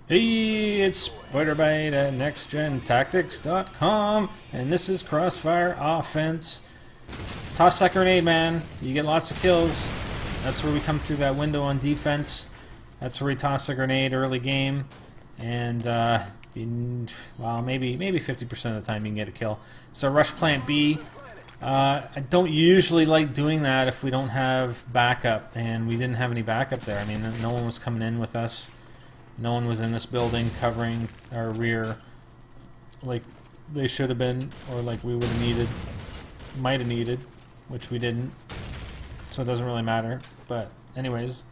Hey, it's SpiderBite at NextGenTactics.com, and this is Crossfire Offense. Toss that grenade, man. You get lots of kills. That's where we come through that window on defense. That's where we toss a grenade early game, and well, maybe 50% of the time you can get a kill. So rush plant B. I don't usually like doing that if we don't have backup, and we didn't have any backup there. I mean, no one was coming in with us. No one was in this building covering our rear like they should have been, or like we would have needed, might have needed, which we didn't. So it doesn't really matter. But anyways,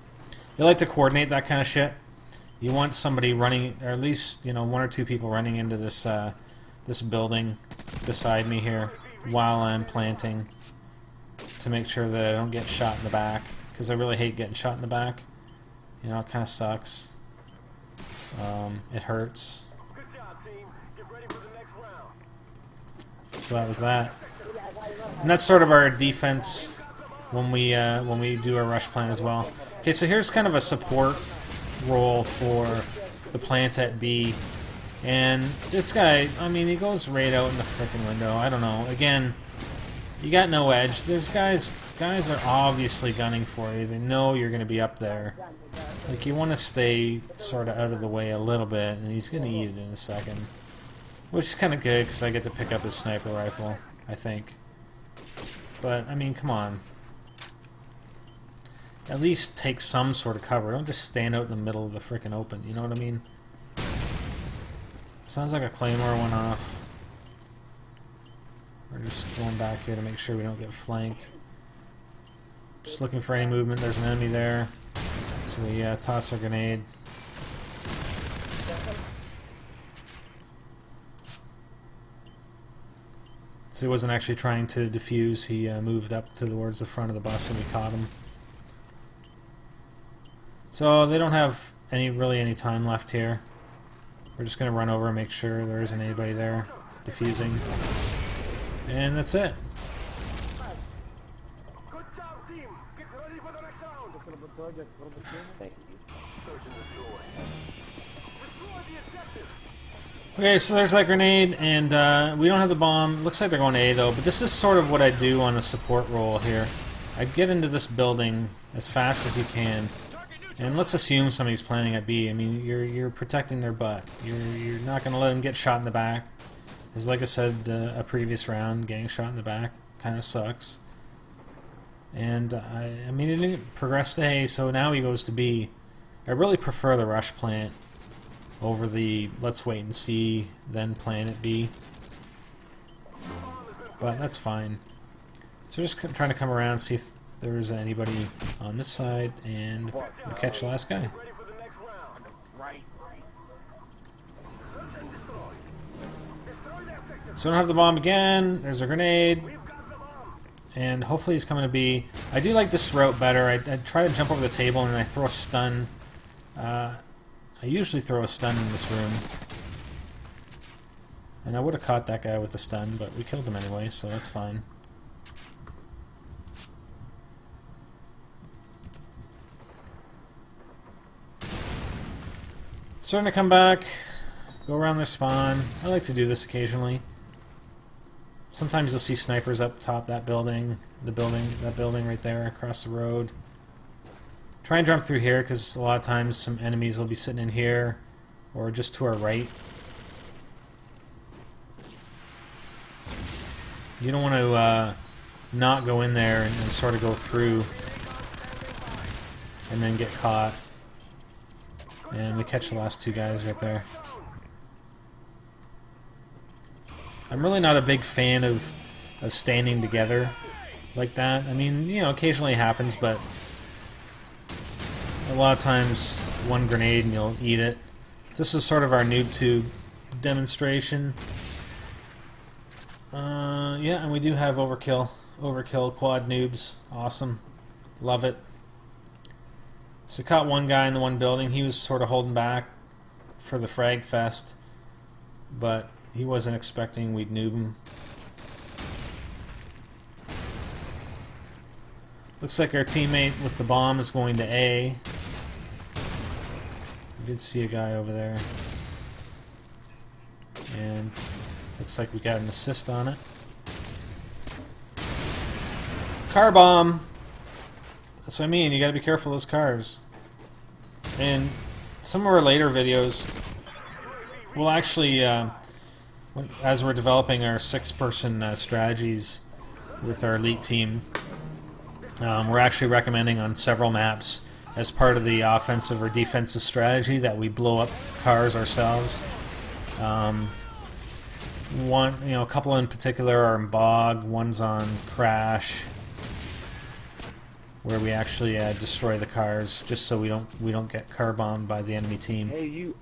they like to coordinate that kind of shit. You want somebody running, or at least, you know, one or two people running into this this building beside me here while I'm planting, to make sure that I don't get shot in the back, because I really hate getting shot in the back. You know, it kind of sucks. It hurts. So that was that. And that's sort of our defense when we do our rush plant as well. Okay, so here's kind of a support role for the plant at B. And this guy, I mean, he goes right out in the frickin' window. I don't know. Again, you got no edge. There's guys are obviously gunning for you. They know you're going to be up there. Like, you want to stay sort of out of the way a little bit, and he's going to eat it in a second. Which is kind of good, because I get to pick up his sniper rifle, I think. But, I mean, come on. At least take some sort of cover. Don't just stand out in the middle of the frickin' open, you know what I mean? Sounds like a claymore went off. We're just going back here to make sure we don't get flanked. Just looking for any movement. There's an enemy there. So we toss our grenade. So he wasn't actually trying to defuse. He moved up towards the front of the bus and we caught him. So they don't have really any time left here. We're just going to run over and make sure there isn't anybody there defusing. And that's it. Okay, so there's that grenade, and we don't have the bomb. Looks like they're going A, though, but this is sort of what I do on the support role here. I get into this building as fast as you can, and let's assume somebody's planning at B. I mean, you're protecting their butt. You're not going to let them get shot in the back. Because like I said, a previous round, getting shot in the back kind of sucks. And I mean, it didn't progress to A, so now he goes to B. I really prefer the rush plant over the let's wait and see, then plant at B. But that's fine. So just trying to come around, see if there's anybody on this side, and we catch the last guy. So I don't have the bomb again. There's a grenade. And hopefully he's coming to B. I do like this route better. I try to jump over the table and I throw a stun. I usually throw a stun in this room. And I would have caught that guy with a stun, but we killed him anyway, so that's fine. Starting to come back. Go around their spawn. I like to do this occasionally. Sometimes you'll see snipers up top that building, that building right there across the road. Try and jump through here, because a lot of times some enemies will be sitting in here, or just to our right. You don't want to not go in there and sort of go through and then get caught. And we catch the last two guys right there. I'm really not a big fan of standing together like that. I mean, you know, occasionally it happens, but a lot of times one grenade and you'll eat it. So this is sort of our noob tube demonstration. Yeah, and we do have overkill quad noobs. Awesome. Love it. So caught one guy in the one building. He was sort of holding back for the frag fest, but he wasn't expecting we'd noob him. Looks like our teammate with the bomb is going to A. We did see a guy over there. And looks like we got an assist on it. Car bomb! That's what I mean, you gotta be careful of those cars. And some of our later videos will actually, as we're developing our 6-person strategies with our elite team, we're actually recommending on several maps as part of the offensive or defensive strategy that we blow up cars ourselves. One, a couple in particular are in Bog. One's on Crash, where we actually destroy the cars just so we don't get car bombed by the enemy team. Hey, you.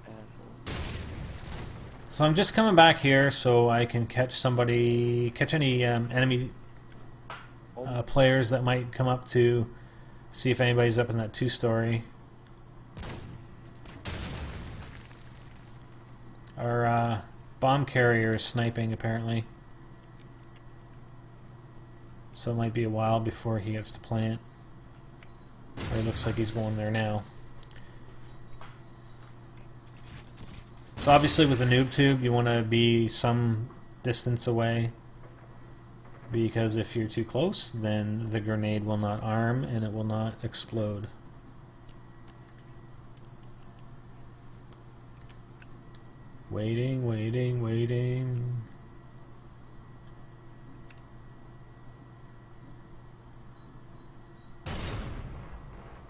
So I'm just coming back here so I can catch any enemy players that might come up to see if anybody's up in that 2-story. Our bomb carrier is sniping apparently, so it might be a while before he gets to plant. Or it looks like he's going there now. So obviously with the noob tube you want to be some distance away, because if you're too close then the grenade will not arm and it will not explode. Waiting, waiting, waiting.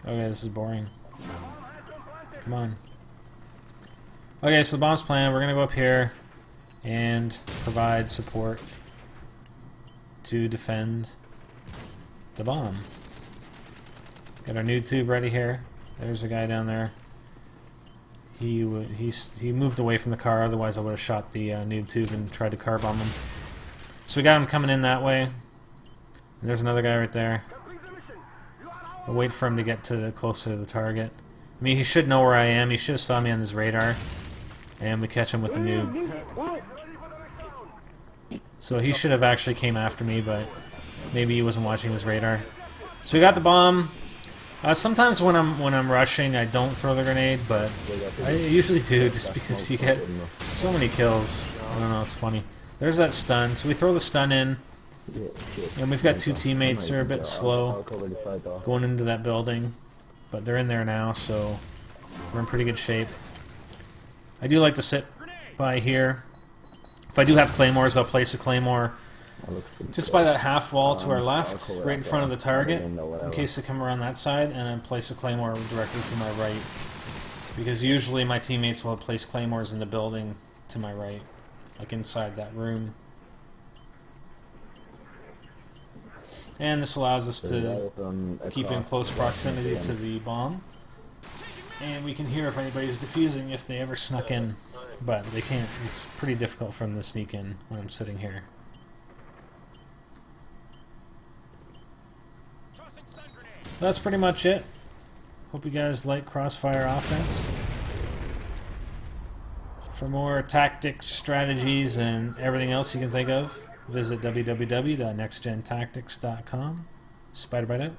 Okay, this is boring. Come on. Okay, so the bomb's planted. We're gonna go up here and provide support to defend the bomb. Got our noob tube ready here. There's a guy down there. He moved away from the car, otherwise I would have shot the noob tube and tried to car bomb him. So we got him coming in that way. And there's another guy right there. I'll wait for him to get closer to the target. I mean, he should know where I am. He should have saw me on his radar. And we catch him with a noob. So he should have actually came after me, but maybe he wasn't watching his radar. So we got the bomb. Sometimes when I'm rushing, I don't throw the grenade, but I usually do, just because you get so many kills. I don't know, it's funny. There's that stun. So we throw the stun in, and we've got 2 teammates. They're a bit slow going into that building, but they're in there now, so we're in pretty good shape. I do like to sit by here. If I do have claymores, I'll place a claymore just by that half wall to our left, right in front of the target, in case they come around that side, and then place a claymore directly to my right. Because usually my teammates will place claymores in the building to my right, like inside that room. And this allows us to keep in close proximity to the bomb. And we can hear if anybody's defusing if they ever snuck in. But they can't. It's pretty difficult for them to sneak in when I'm sitting here. That's pretty much it. Hope you guys like Crossfire offense. For more tactics, strategies, and everything else you can think of, visit www.nextgentactics.com. Spider Bite out.